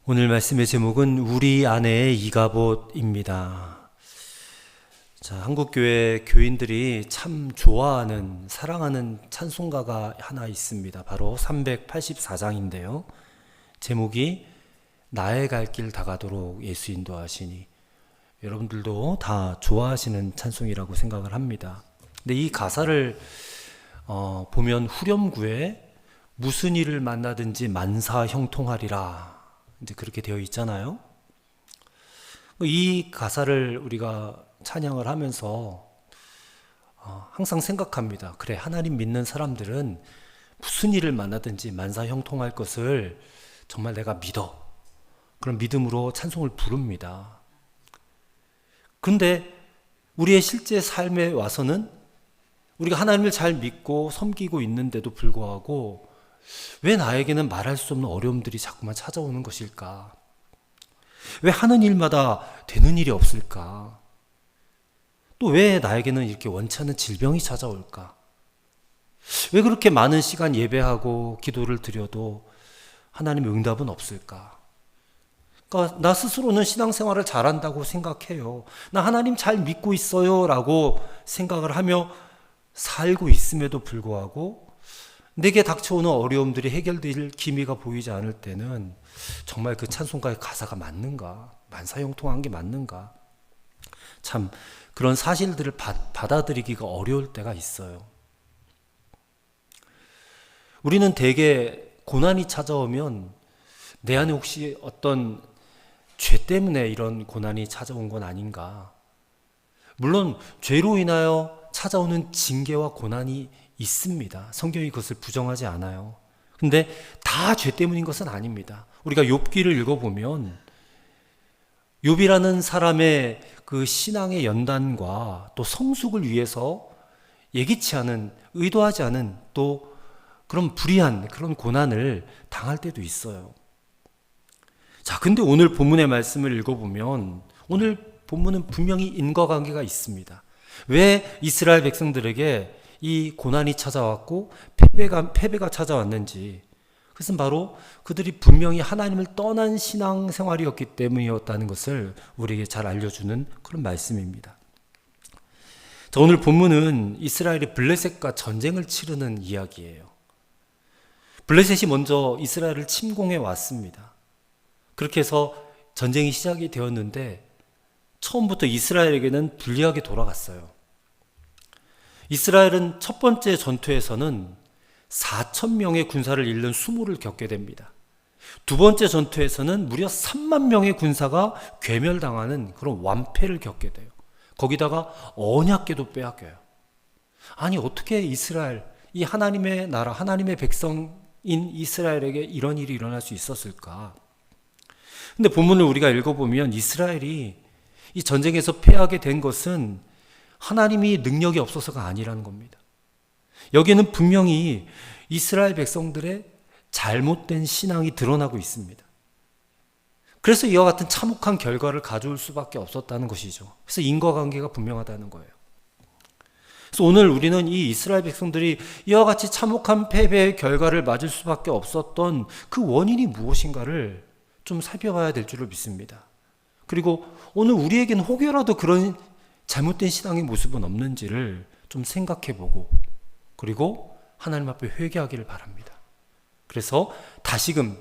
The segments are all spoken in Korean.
오늘 말씀의 제목은 우리 아내의 이가봇입니다. 자, 한국교회 교인들이 참 좋아하는, 사랑하는 찬송가가 하나 있습니다. 바로 384장인데요. 제목이 나의 갈 길 다가도록 예수 인도하시니. 여러분들도 다 좋아하시는 찬송이라고 생각을 합니다. 근데 이 가사를 보면 후렴구에 무슨 일을 만나든지 만사 형통하리라, 이제 그렇게 되어 있잖아요. 이 가사를 우리가 찬양을 하면서 항상 생각합니다. 그래, 하나님 믿는 사람들은 무슨 일을 만나든지 만사 형통할 것을 정말 내가 믿어. 그런 믿음으로 찬송을 부릅니다. 그런데 우리의 실제 삶에 와서는 우리가 하나님을 잘 믿고 섬기고 있는데도 불구하고 왜 나에게는 말할 수 없는 어려움들이 자꾸만 찾아오는 것일까? 왜 하는 일마다 되는 일이 없을까? 또 왜 나에게는 이렇게 원치 않는 질병이 찾아올까? 왜 그렇게 많은 시간 예배하고 기도를 드려도 하나님의 응답은 없을까? 그러니까 나 스스로는 신앙생활을 잘한다고 생각해요. 나 하나님 잘 믿고 있어요 라고 생각을 하며 살고 있음에도 불구하고 내게 닥쳐오는 어려움들이 해결될 기미가 보이지 않을 때는 정말 그 찬송가의 가사가 맞는가? 만사형통한 게 맞는가? 참 그런 사실들을 받아들이기가 어려울 때가 있어요. 우리는 대개 고난이 찾아오면 내 안에 혹시 어떤 죄 때문에 이런 고난이 찾아온 건 아닌가? 물론 죄로 인하여 찾아오는 징계와 고난이 있습니다. 성경이 그것을 부정하지 않아요. 근데 다 죄 때문인 것은 아닙니다. 우리가 욥기를 읽어보면 욥이라는 사람의 그 신앙의 연단과 또 성숙을 위해서 예기치 않은, 의도하지 않은 또 그런 불의한 그런 고난을 당할 때도 있어요. 자, 근데 오늘 본문의 말씀을 읽어보면 오늘 본문은 분명히 인과관계가 있습니다. 왜 이스라엘 백성들에게 이 고난이 찾아왔고 패배가 찾아왔는지, 그것은 바로 그들이 분명히 하나님을 떠난 신앙생활이었기 때문이었다는 것을 우리에게 잘 알려주는 그런 말씀입니다. 자, 오늘 본문은 이스라엘이 블레셋과 전쟁을 치르는 이야기예요. 블레셋이 먼저 이스라엘을 침공해 왔습니다. 그렇게 해서 전쟁이 시작이 되었는데 처음부터 이스라엘에게는 불리하게 돌아갔어요. 이스라엘은 첫 번째 전투에서는 4,000명의 군사를 잃는 수모를 겪게 됩니다. 두 번째 전투에서는 무려 3만 명의 군사가 괴멸당하는 그런 완패를 겪게 돼요. 거기다가 언약궤도 빼앗겨요. 아니, 어떻게 이스라엘, 이 하나님의 나라, 하나님의 백성인 이스라엘에게 이런 일이 일어날 수 있었을까? 근데 본문을 우리가 읽어보면 이스라엘이 이 전쟁에서 패하게 된 것은 하나님이 능력이 없어서가 아니라는 겁니다. 여기에는 분명히 이스라엘 백성들의 잘못된 신앙이 드러나고 있습니다. 그래서 이와 같은 참혹한 결과를 가져올 수밖에 없었다는 것이죠. 그래서 인과관계가 분명하다는 거예요. 그래서 오늘 우리는 이 이스라엘 백성들이 이와 같이 참혹한 패배의 결과를 맞을 수밖에 없었던 그 원인이 무엇인가를 좀 살펴봐야 될 줄을 믿습니다. 그리고 오늘 우리에게는 혹여라도 그런 잘못된 신앙의 모습은 없는지를 좀 생각해보고, 그리고 하나님 앞에 회개하기를 바랍니다. 그래서 다시금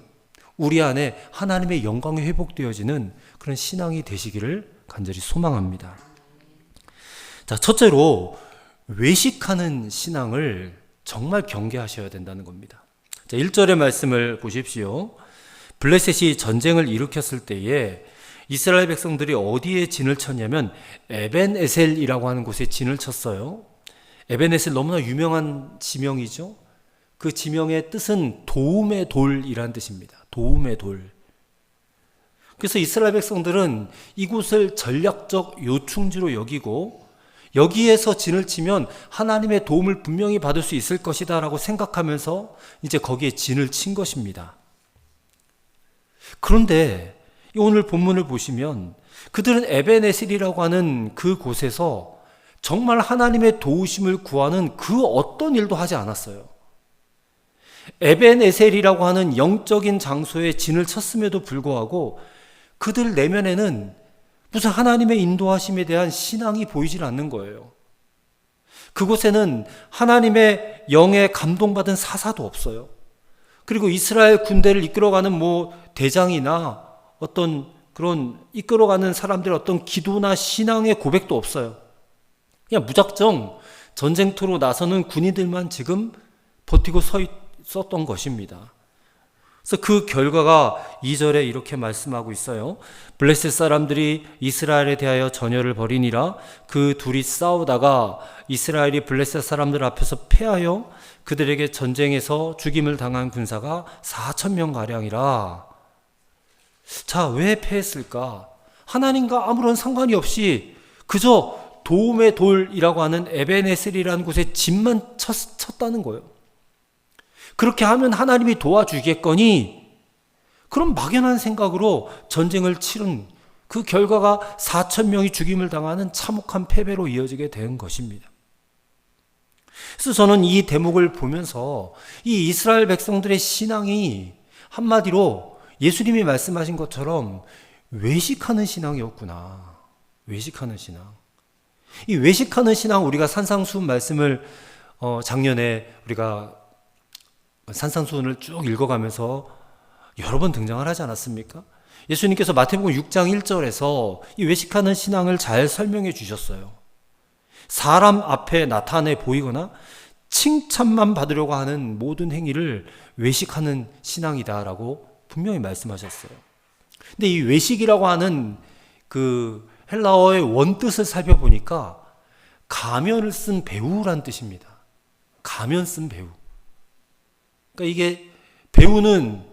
우리 안에 하나님의 영광이 회복되어지는 그런 신앙이 되시기를 간절히 소망합니다. 자, 첫째로 외식하는 신앙을 정말 경계하셔야 된다는 겁니다. 자, 1절의 말씀을 보십시오. 블레셋이 전쟁을 일으켰을 때에 이스라엘 백성들이 어디에 진을 쳤냐면 에벤에셀이라고 하는 곳에 진을 쳤어요. 에벤에셀 너무나 유명한 지명이죠. 그 지명의 뜻은 도움의 돌이란 뜻입니다. 도움의 돌. 그래서 이스라엘 백성들은 이곳을 전략적 요충지로 여기고 여기에서 진을 치면 하나님의 도움을 분명히 받을 수 있을 것이다 라고 생각하면서 이제 거기에 진을 친 것입니다. 그런데 오늘 본문을 보시면 그들은 에벤에셀이라고 하는 그 곳에서 정말 하나님의 도우심을 구하는 그 어떤 일도 하지 않았어요. 에벤에셀이라고 하는 영적인 장소에 진을 쳤음에도 불구하고 그들 내면에는 무슨 하나님의 인도하심에 대한 신앙이 보이질 않는 거예요. 그곳에는 하나님의 영에 감동받은 사사도 없어요. 그리고 이스라엘 군대를 이끌어가는 대장이나 어떤 그런 이끌어가는 사람들의 어떤 기도나 신앙의 고백도 없어요. 그냥 무작정 전쟁터로 나서는 군인들만 지금 버티고 있었던 것입니다. 그래서 그 결과가 2절에 이렇게 말씀하고 있어요. 블레셋 사람들이 이스라엘에 대하여 전열을 벌이니라. 그 둘이 싸우다가 이스라엘이 블레셋 사람들 앞에서 패하여 그들에게 전쟁에서 죽임을 당한 군사가 4,000명가량이라. 자, 왜 패했을까? 하나님과 아무런 상관이 없이 그저 도움의 돌이라고 하는 에벤에셀이라는 곳에 진만 쳤다는 거예요. 그렇게 하면 하나님이 도와주겠거니, 그런 막연한 생각으로 전쟁을 치른 그 결과가 4,000명이 죽임을 당하는 참혹한 패배로 이어지게 된 것입니다. 그래서 저는 이 대목을 보면서 이 이스라엘 백성들의 신앙이 한마디로 예수님이 말씀하신 것처럼 외식하는 신앙이었구나. 외식하는 신앙. 이 외식하는 신앙, 우리가 산상수훈 말씀을 작년에 우리가 산상수훈을 쭉 읽어가면서 여러 번 등장을 하지 않았습니까? 예수님께서 마태복음 6장 1절에서 이 외식하는 신앙을 잘 설명해 주셨어요. 사람 앞에 나타내 보이거나 칭찬만 받으려고 하는 모든 행위를 외식하는 신앙이다라고 분명히 말씀하셨어요. 근데 이 외식이라고 하는 그 헬라어의 원뜻을 살펴보니까 가면을 쓴 배우란 뜻입니다. 가면 쓴 배우. 그러니까 이게 배우는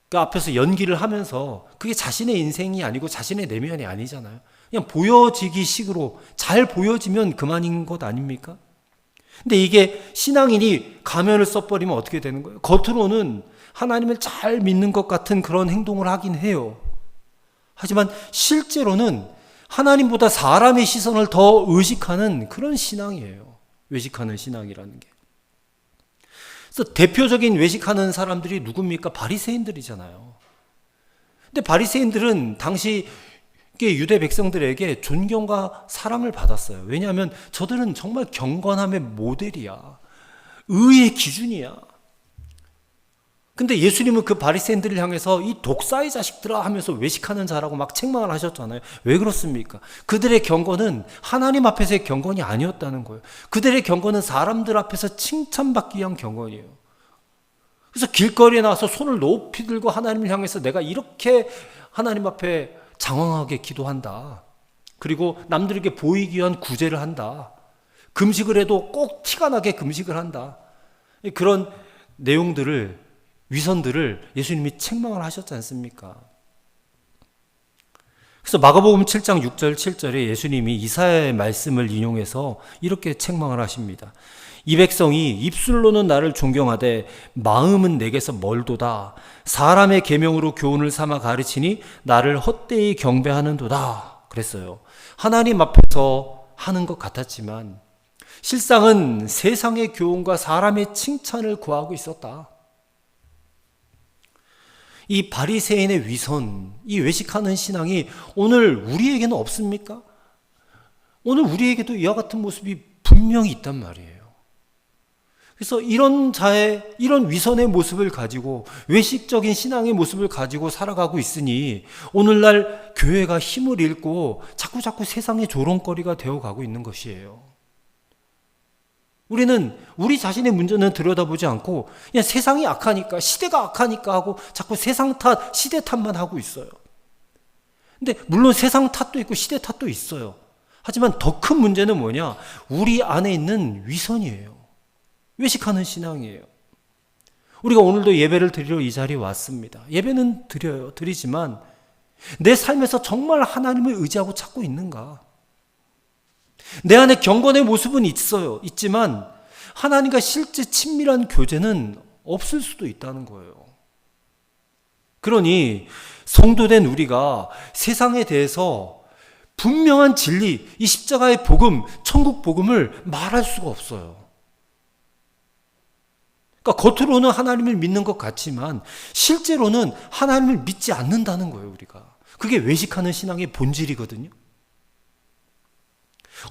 그 앞에서 연기를 하면서 그게 자신의 인생이 아니고 자신의 내면이 아니잖아요. 그냥 보여지기 식으로 잘 보여지면 그만인 것 아닙니까? 근데 이게 신앙인이 가면을 써버리면 어떻게 되는 거예요? 겉으로는 하나님을 잘 믿는 것 같은 그런 행동을 하긴 해요. 하지만 실제로는 하나님보다 사람의 시선을 더 의식하는 그런 신앙이에요. 외식하는 신앙이라는 게. 그래서 대표적인 외식하는 사람들이 누굽니까? 바리새인들이잖아요. 근데 바리새인들은 당시 유대 백성들에게 존경과 사랑을 받았어요. 왜냐하면 저들은 정말 경건함의 모델이야. 의의 기준이야. 근데 예수님은 그 바리새인들을 향해서 이 독사의 자식들아 하면서 외식하는 자라고 막 책망을 하셨잖아요. 왜 그렇습니까? 그들의 경건은 하나님 앞에서의 경건이 아니었다는 거예요. 그들의 경건은 사람들 앞에서 칭찬받기 위한 경건이에요. 그래서 길거리에 나와서 손을 높이 들고 하나님을 향해서 내가 이렇게 하나님 앞에 장황하게 기도한다. 그리고 남들에게 보이기 위한 구제를 한다. 금식을 해도 꼭 티가 나게 금식을 한다. 그런 내용들을, 위선들을 예수님이 책망을 하셨지 않습니까? 그래서 마가복음 7장 6절 7절에 예수님이 이사야의 말씀을 인용해서 이렇게 책망을 하십니다. 이 백성이 입술로는 나를 존경하되 마음은 내게서 멀도다. 사람의 계명으로 교훈을 삼아 가르치니 나를 헛되이 경배하는도다. 그랬어요. 하나님 앞에서 하는 것 같았지만 실상은 세상의 교훈과 사람의 칭찬을 구하고 있었다. 이 바리새인의 위선, 이 외식하는 신앙이 오늘 우리에게는 없습니까? 오늘 우리에게도 이와 같은 모습이 분명히 있단 말이에요. 그래서 이런 위선의 모습을 가지고, 외식적인 신앙의 모습을 가지고 살아가고 있으니 오늘날 교회가 힘을 잃고 자꾸 세상의 조롱거리가 되어가고 있는 것이에요. 우리는 우리 자신의 문제는 들여다보지 않고 그냥 세상이 악하니까, 시대가 악하니까 하고 자꾸 세상 탓, 시대 탓만 하고 있어요. 근데 물론 세상 탓도 있고 시대 탓도 있어요. 하지만 더 큰 문제는 뭐냐? 우리 안에 있는 위선이에요. 외식하는 신앙이에요. 우리가 오늘도 예배를 드리러 이 자리에 왔습니다. 예배는 드리지만 내 삶에서 정말 하나님을 의지하고 찾고 있는가? 내 안에 경건의 모습은 있지만 하나님과 실제 친밀한 교제는 없을 수도 있다는 거예요. 그러니 성도된 우리가 세상에 대해서 분명한 진리, 이 십자가의 복음, 천국 복음을 말할 수가 없어요. 그러니까 그러니까 겉으로는 하나님을 믿는 것 같지만 실제로는 하나님을 믿지 않는다는 거예요, 우리가. 그게 외식하는 신앙의 본질이거든요.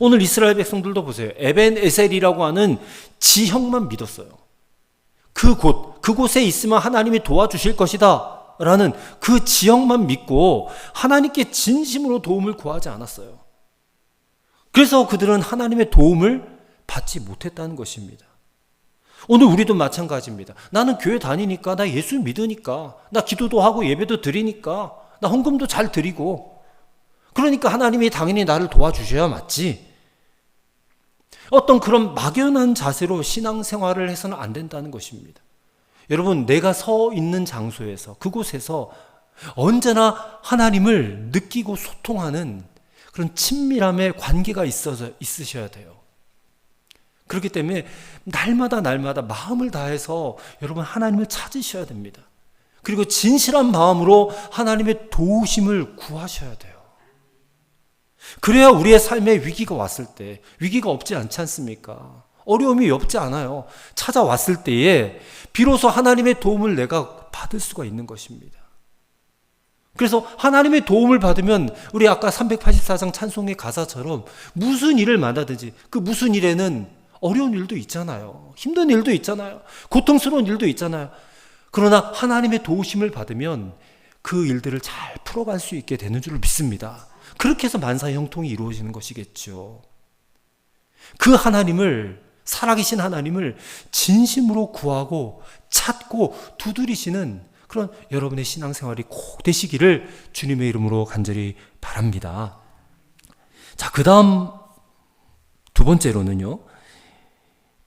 오늘 이스라엘 백성들도 보세요. 에벤 에셀이라고 하는 지형만 믿었어요. 그곳에 있으면 하나님이 도와주실 것이다 라는 그 지형만 믿고 하나님께 진심으로 도움을 구하지 않았어요. 그래서 그들은 하나님의 도움을 받지 못했다는 것입니다. 오늘 우리도 마찬가지입니다. 나는 교회 다니니까, 나 예수 믿으니까, 나 기도도 하고 예배도 드리니까, 나 헌금도 잘 드리고, 그러니까 하나님이 당연히 나를 도와주셔야 맞지. 어떤 그런 막연한 자세로 신앙생활을 해서는 안 된다는 것입니다. 여러분, 내가 서 있는 장소에서, 그곳에서 언제나 하나님을 느끼고 소통하는 그런 친밀함의 관계가 있으셔야 돼요. 그렇기 때문에 날마다 마음을 다해서 여러분 하나님을 찾으셔야 됩니다. 그리고 진실한 마음으로 하나님의 도우심을 구하셔야 돼요. 그래야 우리의 삶에 위기가 왔을 때, 위기가 없지 않지 않습니까? 어려움이 없지 않아요. 찾아왔을 때에 비로소 하나님의 도움을 내가 받을 수가 있는 것입니다. 그래서 하나님의 도움을 받으면 우리 아까 384장 찬송의 가사처럼 무슨 일을 만나든지 그 무슨 일에는 어려운 일도 있잖아요. 힘든 일도 있잖아요. 고통스러운 일도 있잖아요. 그러나 하나님의 도우심을 받으면 그 일들을 잘 풀어갈 수 있게 되는 줄 믿습니다. 그렇게 해서 만사의 형통이 이루어지는 것이겠죠. 그 하나님을, 살아계신 하나님을 진심으로 구하고 찾고 두드리시는 그런 여러분의 신앙생활이 꼭 되시기를 주님의 이름으로 간절히 바랍니다. 자, 그 다음 두 번째로는요,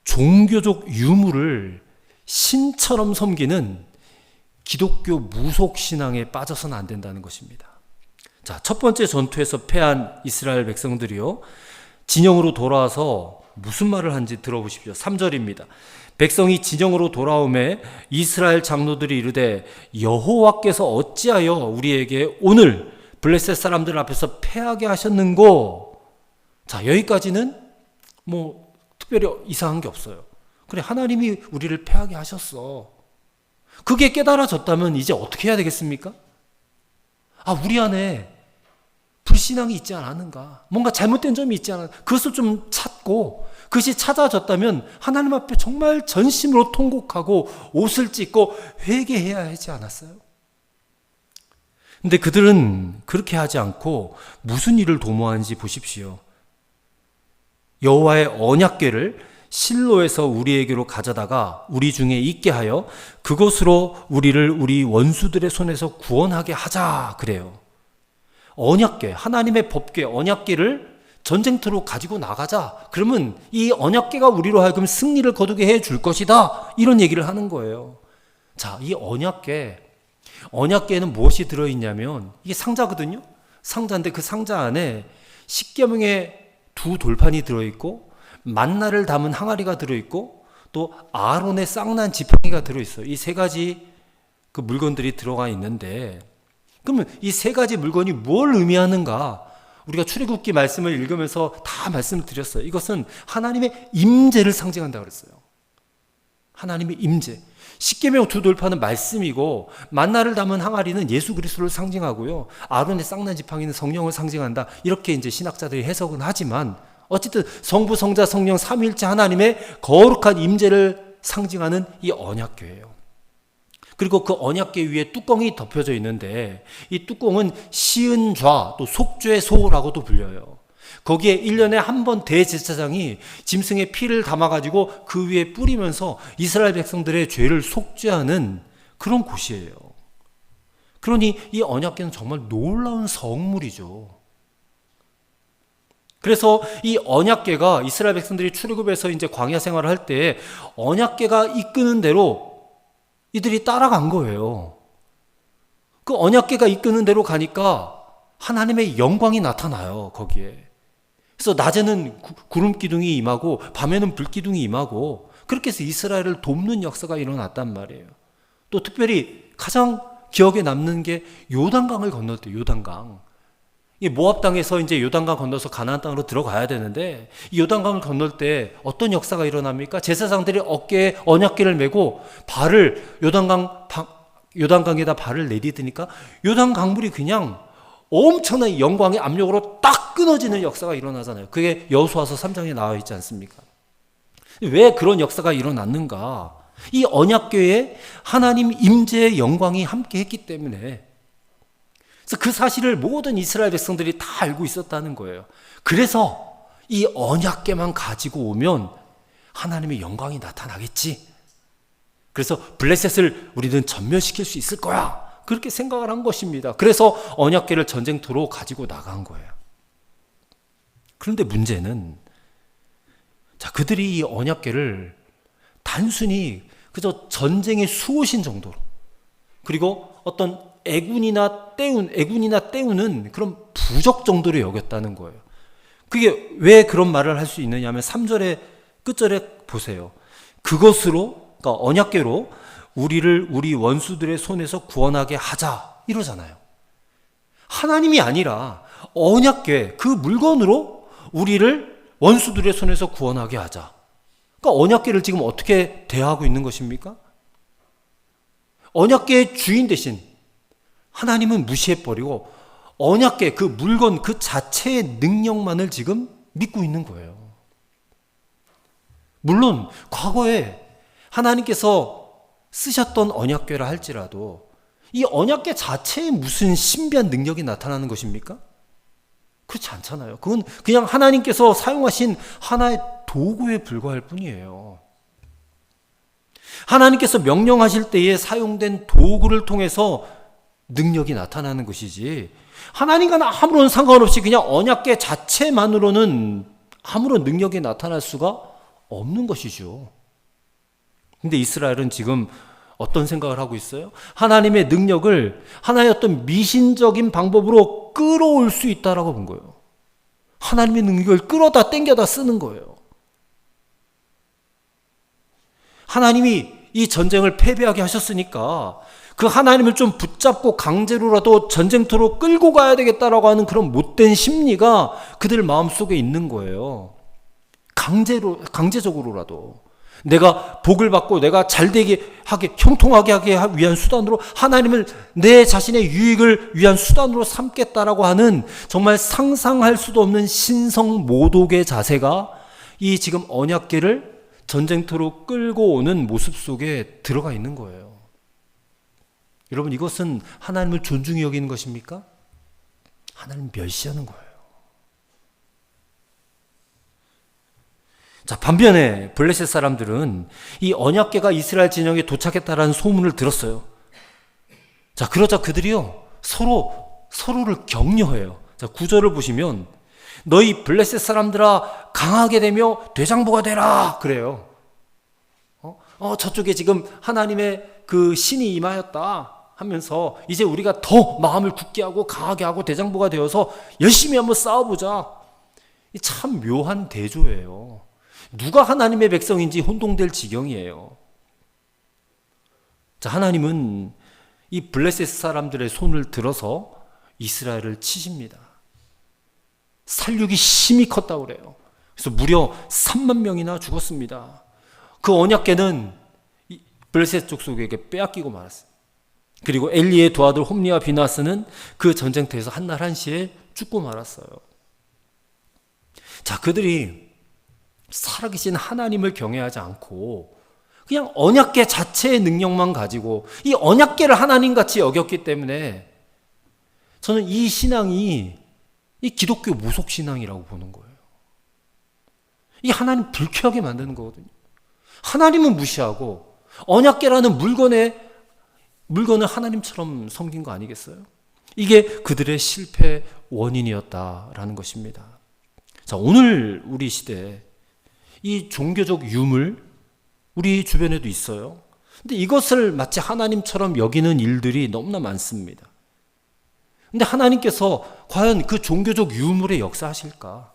종교적 유물을 신처럼 섬기는 기독교 무속신앙에 빠져서는 안 된다는 것입니다. 자, 첫 번째 전투에서 패한 이스라엘 백성들이요, 진영으로 돌아와서 무슨 말을 한지 들어보십시오. 3절입니다. 백성이 진영으로 돌아오매 이스라엘 장로들이 이르되 여호와께서 어찌하여 우리에게 오늘 블레셋 사람들 앞에서 패하게 하셨는고. 자, 여기까지는 뭐 특별히 이상한 게 없어요. 그래, 하나님이 우리를 패하게 하셨어. 그게 깨달아졌다면 이제 어떻게 해야 되겠습니까? 아, 우리 안에 불신앙이 있지 않았는가, 뭔가 잘못된 점이 있지 않았는가, 그것을 좀 찾고, 그것이 찾아졌다면 하나님 앞에 정말 전심으로 통곡하고 옷을 찢고 회개해야 하지 않았어요? 근데 그들은 그렇게 하지 않고 무슨 일을 도모하는지 보십시오. 여호와의 언약궤를 실로에서 우리에게로 가져다가 우리 중에 있게 하여 그것으로 우리를 우리 원수들의 손에서 구원하게 하자, 그래요. 언약궤, 하나님의 법궤, 언약궤를 전쟁터로 가지고 나가자. 그러면 이 언약궤가 우리로 하여금 승리를 거두게 해줄 것이다, 이런 얘기를 하는 거예요. 자, 이 언약궤에는 무엇이 들어있냐면 이게 상자거든요. 상자인데 그 상자 안에 십계명의 두 돌판이 들어있고 만나를 담은 항아리가 들어있고 또 아론의 쌍난 지팡이가 들어있어요. 이 세 가지 그 물건들이 들어가 있는데, 그러면 이 세 가지 물건이 뭘 의미하는가? 우리가 출애굽기 말씀을 읽으면서 다 말씀을 드렸어요. 이것은 하나님의 임재를 상징한다고 그랬어요. 하나님의 임재. 십계명 두 돌판은 말씀이고 만나를 담은 항아리는 예수 그리스도를 상징하고요, 아론의 쌍난 지팡이는 성령을 상징한다, 이렇게 이제 신학자들이 해석은 하지만 어쨌든 성부, 성자, 성령 삼위일체 하나님의 거룩한 임재를 상징하는 이 언약궤예요. 그리고 그 언약궤 위에 뚜껑이 덮여져 있는데 이 뚜껑은 시은좌, 또 속죄소라고도 불려요. 거기에 1년에 한 번 대제사장이 짐승의 피를 담아가지고 그 위에 뿌리면서 이스라엘 백성들의 죄를 속죄하는 그런 곳이에요. 그러니 이 언약궤는 정말 놀라운 성물이죠. 그래서 이 언약궤가 이스라엘 백성들이 출애굽에서 이제 광야 생활을 할 때 언약궤가 이끄는 대로 이들이 따라간 거예요. 그 언약궤가 이끄는 대로 가니까 하나님의 영광이 나타나요, 거기에. 그래서 낮에는 구름 기둥이 임하고 밤에는 불 기둥이 임하고, 그렇게 해서 이스라엘을 돕는 역사가 일어났단 말이에요. 또 특별히 가장 기억에 남는 게 요단강을 건널 때, 요단강. 이 모압 땅에서 이제 요단강 건너서 가나안 땅으로 들어가야 되는데, 이 요단강을 건널 때 어떤 역사가 일어납니까? 제사장들이 어깨에 언약궤를 메고 발을 요단강에다 발을 내디드니까 요단 강물이 그냥 엄청난 영광의 압력으로 딱 끊어지는 역사가 일어나잖아요. 그게 여호수아서 3장에 나와 있지 않습니까? 왜 그런 역사가 일어났는가? 이 언약궤에 하나님 임재의 영광이 함께 했기 때문에. 그래서 그 사실을 모든 이스라엘 백성들이 다 알고 있었다는 거예요. 그래서 이 언약궤만 가지고 오면 하나님의 영광이 나타나겠지. 그래서 블레셋을 우리는 전멸시킬 수 있을 거야. 그렇게 생각을 한 것입니다. 그래서 언약궤를 전쟁터로 가지고 나간 거예요. 그런데 문제는, 자, 그들이 이 언약궤를 단순히 그저 전쟁의 수호신 정도로, 그리고 어떤 애군이나 때우는 그런 부적 정도로 여겼다는 거예요. 그게 왜 그런 말을 할 수 있느냐 하면 3절의 끝절에 보세요. 그것으로, 그러니까 언약궤로 우리를 우리 원수들의 손에서 구원하게 하자, 이러잖아요. 하나님이 아니라 언약궤, 그 물건으로 우리를 원수들의 손에서 구원하게 하자. 그러니까 언약궤를 지금 어떻게 대하고 있는 것입니까? 언약궤의 주인 대신 하나님은 무시해버리고 언약궤, 그 물건 그 자체의 능력만을 지금 믿고 있는 거예요. 물론 과거에 하나님께서 쓰셨던 언약궤라 할지라도 이 언약궤 자체에 무슨 신비한 능력이 나타나는 것입니까? 그렇지 않잖아요. 그건 그냥 하나님께서 사용하신 하나의 도구에 불과할 뿐이에요. 하나님께서 명령하실 때에 사용된 도구를 통해서 능력이 나타나는 것이지, 하나님과는 아무런 상관없이 그냥 언약궤 자체만으로는 아무런 능력이 나타날 수가 없는 것이죠. 근데 이스라엘은 지금 어떤 생각을 하고 있어요? 하나님의 능력을 하나의 어떤 미신적인 방법으로 끌어올 수 있다라고 본 거예요. 하나님의 능력을 끌어다 당겨다 쓰는 거예요. 하나님이 이 전쟁을 패배하게 하셨으니까 그 하나님을 좀 붙잡고 강제로라도 전쟁터로 끌고 가야 되겠다라고 하는 그런 못된 심리가 그들 마음속에 있는 거예요. 강제적으로라도 내가 복을 받고 내가 잘되게 하게, 형통하게 하기 위한 수단으로, 하나님을 내 자신의 유익을 위한 수단으로 삼겠다라고 하는 정말 상상할 수도 없는 신성 모독의 자세가 이 지금 언약궤를 전쟁터로 끌고 오는 모습 속에 들어가 있는 거예요. 여러분, 이것은 하나님을 존중히 여기는 것입니까? 하나님 멸시하는 거예요. 자, 반면에 블레셋 사람들은 이 언약궤가 이스라엘 진영에 도착했다라는 소문을 들었어요. 자, 그러자 그들이요 서로를 격려해요. 자, 9절을 보시면 너희 블레셋 사람들아 강하게 되며 대장부가 되라 그래요. 저쪽에 지금 하나님의 그 신이 임하였다 하면서 이제 우리가 더 마음을 굳게 하고 강하게 하고 대장부가 되어서 열심히 한번 싸워보자. 참 묘한 대조예요. 누가 하나님의 백성인지 혼동될 지경이에요. 자, 하나님은 이 블레셋 사람들의 손을 들어서 이스라엘을 치십니다. 살육이 심히 컸다고 그래요. 그래서 무려 3만 명이나 죽었습니다. 그 언약궤는 블레셋 족속에게 빼앗기고 말았어요. 그리고 엘리의 두 아들 홈리와 비나스는 그 전쟁터에서 한날 한시에 죽고 말았어요. 자, 그들이 살아계신 하나님을 경외하지 않고 그냥 언약궤 자체의 능력만 가지고 이 언약궤를 하나님같이 여겼기 때문에 저는 이 신앙이 이 기독교 무속신앙이라고 보는 거예요. 이 하나님 불쾌하게 만드는 거거든요. 하나님은 무시하고 언약궤라는 물건을 하나님처럼 섬긴 거 아니겠어요? 이게 그들의 실패 원인이었다라는 것입니다. 자, 오늘 우리 시대에 이 종교적 유물 우리 주변에도 있어요. 근데 이것을 마치 하나님처럼 여기는 일들이 너무나 많습니다. 근데 하나님께서 과연 그 종교적 유물에 역사하실까?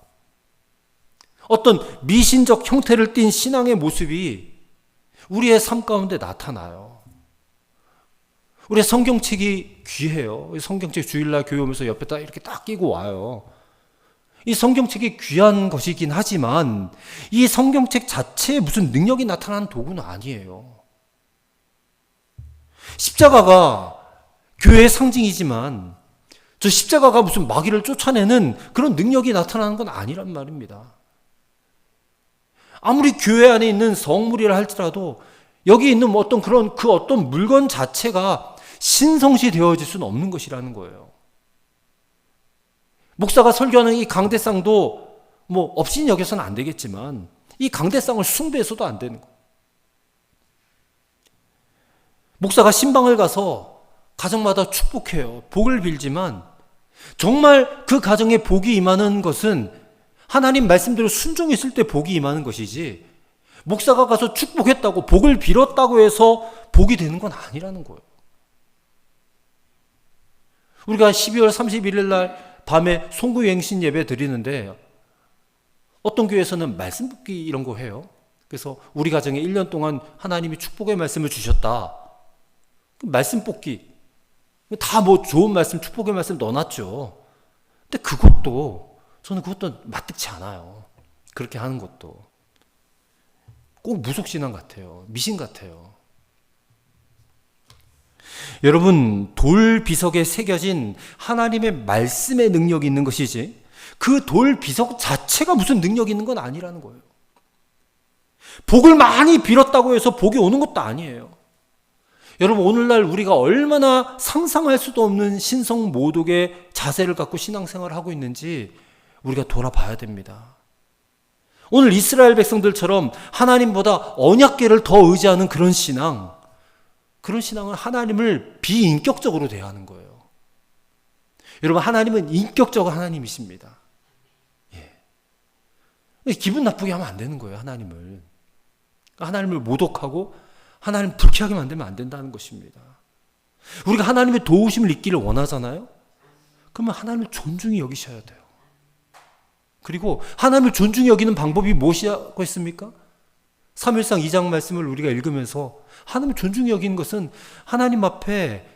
어떤 미신적 형태를 띤 신앙의 모습이 우리의 삶 가운데 나타나요. 우리 성경책이 귀해요. 성경책 주일날 교회 오면서 옆에다 이렇게 딱 끼고 와요. 이 성경책이 귀한 것이긴 하지만 이 성경책 자체에 무슨 능력이 나타나는 도구는 아니에요. 십자가가 교회의 상징이지만 저 십자가가 무슨 마귀를 쫓아내는 그런 능력이 나타나는 건 아니란 말입니다. 아무리 교회 안에 있는 성물이라 할지라도 여기 있는 어떤 그런 그 어떤 물건 자체가 신성시 되어질 수는 없는 것이라는 거예요. 목사가 설교하는 이 강대상도 뭐 없인 여겨서는 안 되겠지만 이 강대상을 숭배해서도 안 되는 거예요. 목사가 신방을 가서 가정마다 축복해요. 복을 빌지만 정말 그 가정에 복이 임하는 것은 하나님 말씀대로 순종했을 때 복이 임하는 것이지 목사가 가서 축복했다고 복을 빌었다고 해서 복이 되는 건 아니라는 거예요. 우리가 12월 31일 날 밤에 송구행신 예배 드리는데 어떤 교회에서는 말씀 뽑기 이런 거 해요. 그래서 우리 가정에 1년 동안 하나님이 축복의 말씀을 주셨다. 말씀 뽑기. 다 뭐 좋은 말씀, 축복의 말씀 넣어놨죠. 근데 저는 그것도 마뜩치 않아요. 그렇게 하는 것도. 꼭 무속신앙 같아요. 미신 같아요. 여러분, 돌 비석에 새겨진 하나님의 말씀의 능력이 있는 것이지 그 돌 비석 자체가 무슨 능력이 있는 건 아니라는 거예요. 복을 많이 빌었다고 해서 복이 오는 것도 아니에요. 여러분, 오늘날 우리가 얼마나 상상할 수도 없는 신성 모독의 자세를 갖고 신앙생활을 하고 있는지 우리가 돌아봐야 됩니다. 오늘 이스라엘 백성들처럼 하나님보다 언약궤를 더 의지하는 그런 신앙은 하나님을 비인격적으로 대하는 거예요. 여러분, 하나님은 인격적 하나님이십니다. 기분 나쁘게 하면 안 되는 거예요. 하나님을 모독하고 하나님 불쾌하게 만들면 안 된다는 것입니다. 우리가 하나님의 도우심을 잊기를 원하잖아요. 그러면 하나님을 존중히 여기셔야 돼요. 그리고 하나님을 존중히 여기는 방법이 무엇이라고 했습니까? 사무엘상 2장 말씀을 우리가 읽으면서 하나님을 존중히 여기는 것은 하나님 앞에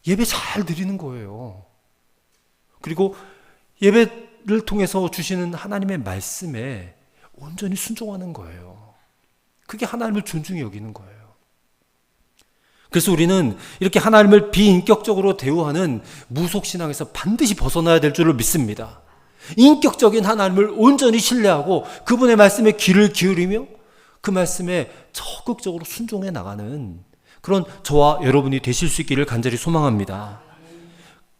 예배 잘 드리는 거예요. 그리고 예배를 통해서 주시는 하나님의 말씀에 온전히 순종하는 거예요. 그게 하나님을 존중히 여기는 거예요. 그래서 우리는 이렇게 하나님을 비인격적으로 대우하는 무속신앙에서 반드시 벗어나야 될 줄을 믿습니다. 인격적인 하나님을 온전히 신뢰하고 그분의 말씀에 귀를 기울이며 그 말씀에 적극적으로 순종해 나가는 그런 저와 여러분이 되실 수 있기를 간절히 소망합니다.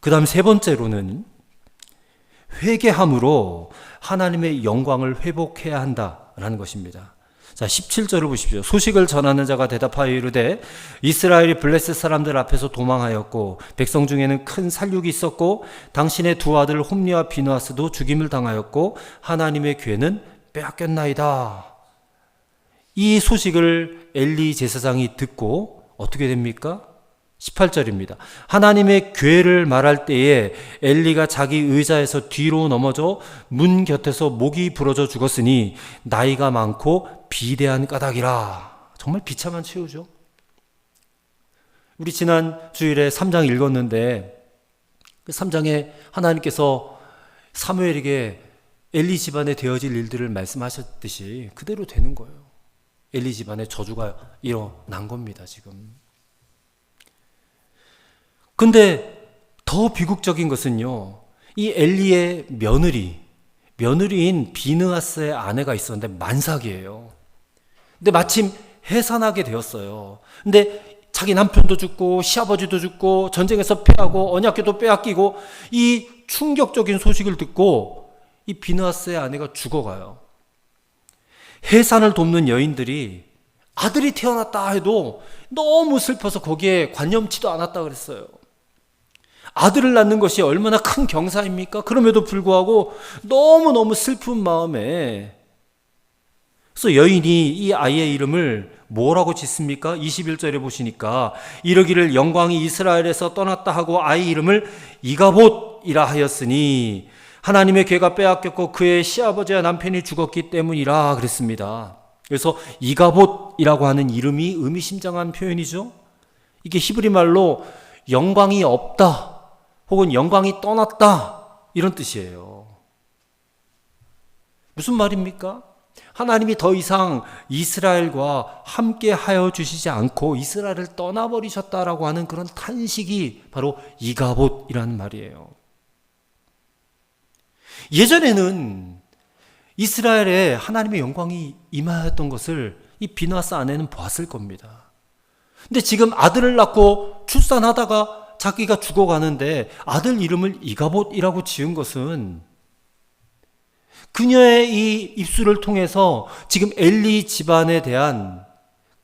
그 다음 세 번째로는 회개함으로 하나님의 영광을 회복해야 한다라는 것입니다. 자, 17절을 보십시오. 소식을 전하는 자가 대답하여 이르되 이스라엘이 블레셋 사람들 앞에서 도망하였고 백성 중에는 큰 살육이 있었고 당신의 두 아들 홈리와 비느하스도 죽임을 당하였고 하나님의 궤는 빼앗겼나이다. 이 소식을 엘리 제사장이 듣고 어떻게 됩니까? 18절입니다. 하나님의 궤를 말할 때에 엘리가 자기 의자에서 뒤로 넘어져 문 곁에서 목이 부러져 죽었으니 나이가 많고 비대한 까닭이라. 정말 비참한 최후죠. 우리 지난 주일에 3장 읽었는데 그 3장에 하나님께서 사무엘에게 엘리 집안에 되어질 일들을 말씀하셨듯이 그대로 되는 거예요. 엘리 집안에 저주가 일어난 겁니다, 지금. 근데 더 비극적인 것은요, 이 엘리의 며느리인 비느하스의 아내가 있었는데 만삭이에요. 근데 마침 해산하게 되었어요. 근데 자기 남편도 죽고 시아버지도 죽고 전쟁에서 패하고 언약궤도 빼앗기고 이 충격적인 소식을 듣고 이 비느하스의 아내가 죽어가요. 해산을 돕는 여인들이 아들이 태어났다 해도 너무 슬퍼서 거기에 관념치도 않았다 그랬어요. 아들을 낳는 것이 얼마나 큰 경사입니까? 그럼에도 불구하고 너무너무 슬픈 마음에, 그래서 여인이 이 아이의 이름을 뭐라고 짓습니까? 21절에 보시니까 이르기를 영광이 이스라엘에서 떠났다 하고 아이 이름을 이가봇이라 하였으니 하나님의 궤가 빼앗겼고 그의 시아버지와 남편이 죽었기 때문이라 그랬습니다. 그래서 이가봇이라고 하는 이름이 의미심장한 표현이죠. 이게 히브리 말로 영광이 없다 혹은 영광이 떠났다 이런 뜻이에요. 무슨 말입니까? 하나님이 더 이상 이스라엘과 함께 하여 주시지 않고 이스라엘을 떠나버리셨다라고 하는 그런 탄식이 바로 이가봇이라는 말이에요. 예전에는 이스라엘에 하나님의 영광이 임하였던 것을 이 비느하스 아내는 보았을 겁니다. 근데 지금 아들을 낳고 출산하다가 자기가 죽어가는데 아들 이름을 이가봇이라고 지은 것은 그녀의 이 입술을 통해서 지금 엘리 집안에 대한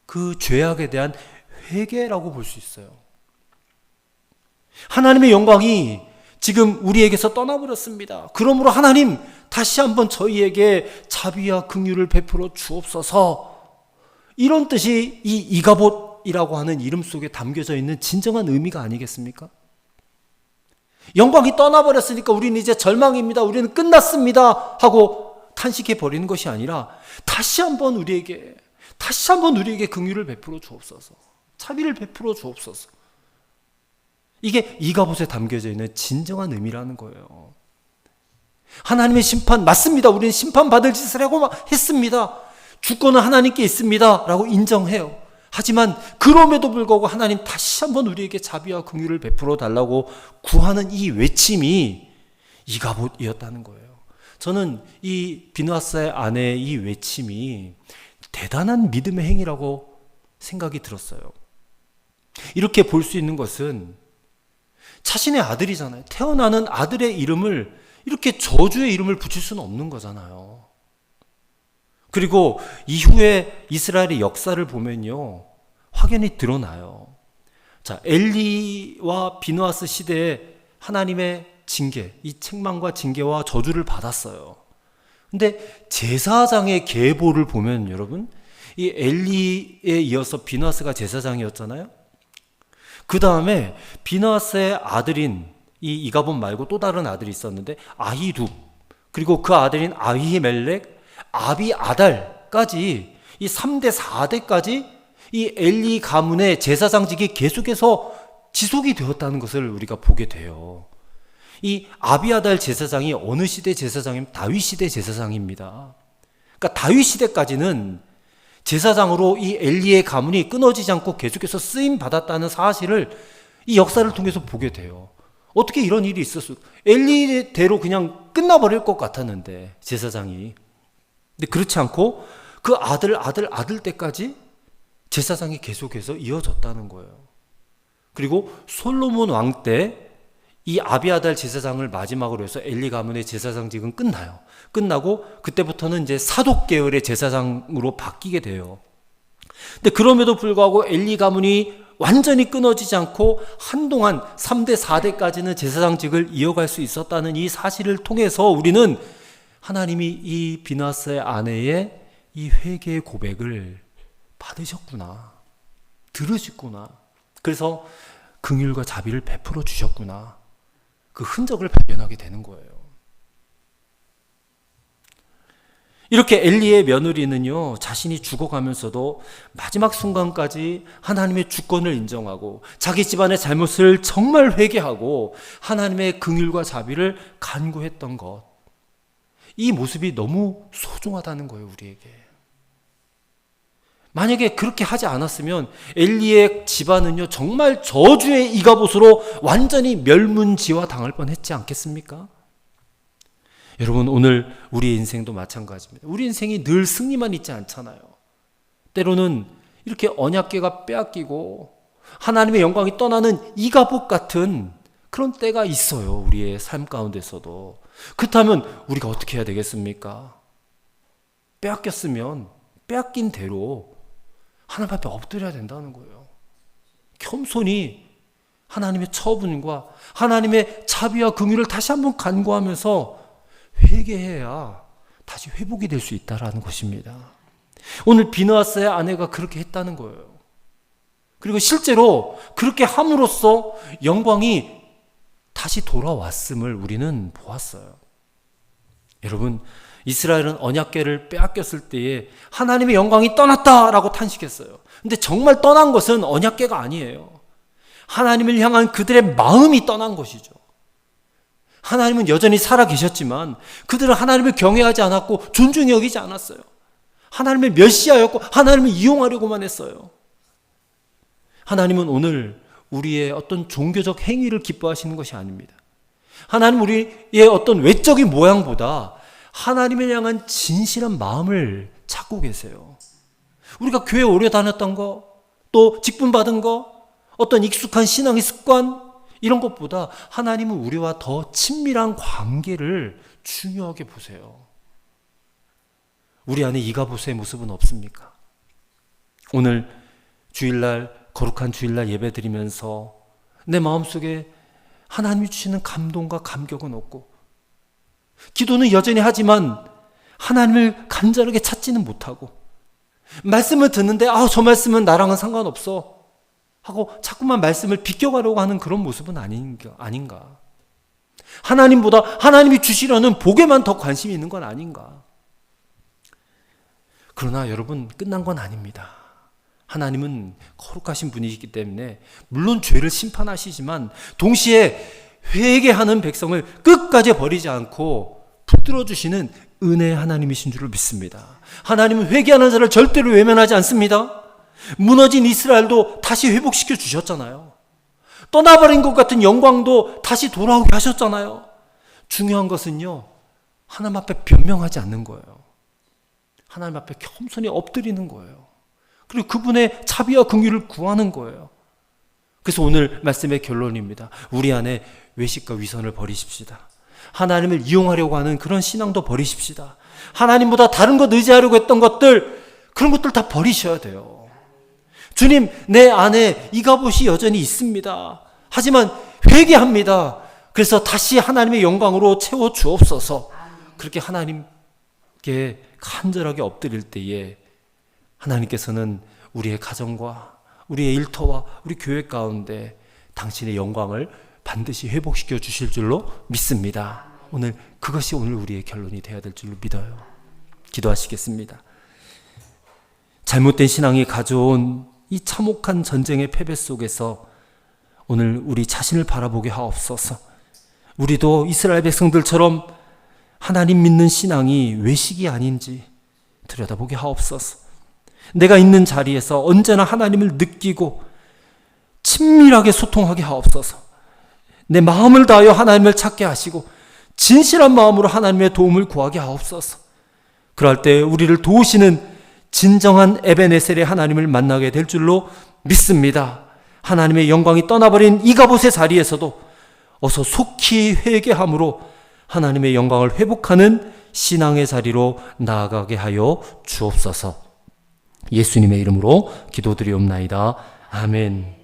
그 죄악에 대한 회개라고 볼 수 있어요. 하나님의 영광이 지금 우리에게서 떠나버렸습니다. 그러므로 하나님 다시 한번 저희에게 자비와 긍휼을 베풀어 주옵소서. 이런 뜻이 이 이가봇이라고 하는 이름 속에 담겨져 있는 진정한 의미가 아니겠습니까? 영광이 떠나버렸으니까 우리는 이제 절망입니다. 우리는 끝났습니다. 하고 탄식해 버리는 것이 아니라 다시 한번 우리에게 긍휼을 베풀어 주옵소서. 자비를 베풀어 주옵소서. 이게 이가봇에 담겨져 있는 진정한 의미라는 거예요. 하나님의 심판 맞습니다. 우리는 심판받을 짓을 하고 했습니다. 주권은 하나님께 있습니다. 라고 인정해요. 하지만 그럼에도 불구하고 하나님 다시 한번 우리에게 자비와 긍휼을 베풀어 달라고 구하는 이 외침이 이가봇이었다는 거예요. 저는 이 비느하스의 아내의 이 외침이 대단한 믿음의 행위라고 생각이 들었어요. 이렇게 볼 수 있는 것은 자신의 아들이잖아요. 태어나는 아들의 이름을 이렇게 저주의 이름을 붙일 수는 없는 거잖아요. 그리고 이후에 이스라엘의 역사를 보면요, 확연히 드러나요. 자, 엘리와 비느하스 시대에 하나님의 징계, 이 책망과 징계와 저주를 받았어요. 근데 제사장의 계보를 보면 여러분, 이 엘리에 이어서 비느하스가 제사장이었잖아요. 그 다음에 비느하스의 아들인 이 이가봇 말고 또 다른 아들이 있었는데 아히둡, 그리고 그 아들인 아히멜렉, 아비아달까지 이 3대 4대까지 이 엘리 가문의 제사장직이 계속해서 지속이 되었다는 것을 우리가 보게 돼요. 이 아비아달 제사장이 어느 시대 제사장이면 다윗 시대 제사장입니다. 그러니까 다윗 시대까지는 제사장으로 이 엘리의 가문이 끊어지지 않고 계속해서 쓰임 받았다는 사실을 이 역사를 통해서 보게 돼요. 어떻게 이런 일이 있었을까? 엘리대로 그냥 끝나버릴 것 같았는데 제사장이. 근데 그렇지 않고 그 아들 때까지 제사장이 계속해서 이어졌다는 거예요. 그리고 솔로몬 왕 때 이 아비아달 제사장을 마지막으로 해서 엘리 가문의 제사장직은 끝나요. 끝나고 그때부터는 이제 사독 계열의 제사장으로 바뀌게 돼요. 근데 그럼에도 불구하고 엘리 가문이 완전히 끊어지지 않고 한동안 3대 4대까지는 제사장직을 이어갈 수 있었다는 이 사실을 통해서 우리는 하나님이 이 비느하스의 아내의 이 회개의 고백을 받으셨구나, 들으셨구나, 그래서 긍휼과 자비를 베풀어 주셨구나, 그 흔적을 발견하게 되는 거예요. 이렇게 엘리의 며느리는요, 자신이 죽어가면서도 마지막 순간까지 하나님의 주권을 인정하고 자기 집안의 잘못을 정말 회개하고 하나님의 긍휼과 자비를 간구했던 것, 이 모습이 너무 소중하다는 거예요, 우리에게. 만약에 그렇게 하지 않았으면 엘리의 집안은요, 정말 저주의 이가봇으로 완전히 멸문지화 당할 뻔했지 않겠습니까? 여러분, 오늘 우리의 인생도 마찬가지입니다. 우리 인생이 늘 승리만 있지 않잖아요. 때로는 이렇게 언약궤가 빼앗기고 하나님의 영광이 떠나는 이가봇 같은 그런 때가 있어요, 우리의 삶 가운데서도. 그렇다면 우리가 어떻게 해야 되겠습니까? 빼앗겼으면 빼앗긴 대로 하나님 앞에 엎드려야 된다는 거예요. 겸손히 하나님의 처분과 하나님의 자비와 긍휼을 다시 한번 간구하면서 회개해야 다시 회복이 될 수 있다는 것입니다. 오늘 비느하스의 아내가 그렇게 했다는 거예요. 그리고 실제로 그렇게 함으로써 영광이 다시 돌아왔음을 우리는 보았어요. 여러분, 이스라엘은 언약궤를 빼앗겼을 때에 하나님의 영광이 떠났다라고 탄식했어요. 근데 정말 떠난 것은 언약궤가 아니에요. 하나님을 향한 그들의 마음이 떠난 것이죠. 하나님은 여전히 살아계셨지만 그들은 하나님을 경외하지 않았고 존중히 여기지 않았어요. 하나님을 멸시하였고 하나님을 이용하려고만 했어요. 하나님은 오늘 우리의 어떤 종교적 행위를 기뻐하시는 것이 아닙니다. 하나님 우리의 어떤 외적인 모양보다 하나님을 향한 진실한 마음을 찾고 계세요. 우리가 교회 오래 다녔던 거, 또 직분 받은 거, 어떤 익숙한 신앙의 습관, 이런 것보다 하나님은 우리와 더 친밀한 관계를 중요하게 보세요. 우리 안에 이가보스의 모습은 없습니까? 오늘 주일날, 거룩한 주일날 예배 드리면서 내 마음속에 하나님이 주시는 감동과 감격은 없고, 기도는 여전히 하지만 하나님을 간절하게 찾지는 못하고, 말씀을 듣는데 저 말씀은 나랑은 상관없어 하고 자꾸만 말씀을 비껴가려고 하는 그런 모습은 아닌가. 하나님보다 하나님이 주시려는 복에만 더 관심이 있는 건 아닌가. 그러나 여러분, 끝난 건 아닙니다. 하나님은 거룩하신 분이시기 때문에 물론 죄를 심판하시지만 동시에 회개하는 백성을 끝까지 버리지 않고 붙들어 주시는 은혜의 하나님이신 줄을 믿습니다. 하나님은 회개하는 자를 절대로 외면하지 않습니다. 무너진 이스라엘도 다시 회복시켜 주셨잖아요. 떠나버린 것 같은 영광도 다시 돌아오게 하셨잖아요. 중요한 것은요, 하나님 앞에 변명하지 않는 거예요. 하나님 앞에 겸손히 엎드리는 거예요. 그리고 그분의 자비와 긍휼을 구하는 거예요. 그래서 오늘 말씀의 결론입니다. 우리 안에 외식과 위선을 버리십시다. 하나님을 이용하려고 하는 그런 신앙도 버리십시다. 하나님보다 다른 것 의지하려고 했던 것들, 그런 것들 다 버리셔야 돼요. 주님, 내 안에 이가봇이 여전히 있습니다. 하지만 회개합니다. 그래서 다시 하나님의 영광으로 채워 주옵소서. 그렇게 하나님께 간절하게 엎드릴 때에 하나님께서는 우리의 가정과 우리의 일터와 우리 교회 가운데 당신의 영광을 반드시 회복시켜 주실 줄로 믿습니다. 그것이 오늘 우리의 결론이 되어야 될 줄로 믿어요. 기도하시겠습니다. 잘못된 신앙이 가져온 이 참혹한 전쟁의 패배 속에서 오늘 우리 자신을 바라보게 하옵소서. 우리도 이스라엘 백성들처럼 하나님 믿는 신앙이 외식이 아닌지 들여다보게 하옵소서. 내가 있는 자리에서 언제나 하나님을 느끼고 친밀하게 소통하게 하옵소서. 내 마음을 다하여 하나님을 찾게 하시고 진실한 마음으로 하나님의 도움을 구하게 하옵소서. 그럴 때 우리를 도우시는 진정한 에베네셀의 하나님을 만나게 될 줄로 믿습니다. 하나님의 영광이 떠나버린 이가봇의 자리에서도 어서 속히 회개함으로 하나님의 영광을 회복하는 신앙의 자리로 나아가게 하여 주옵소서. 예수님의 이름으로 기도드리옵나이다. 아멘.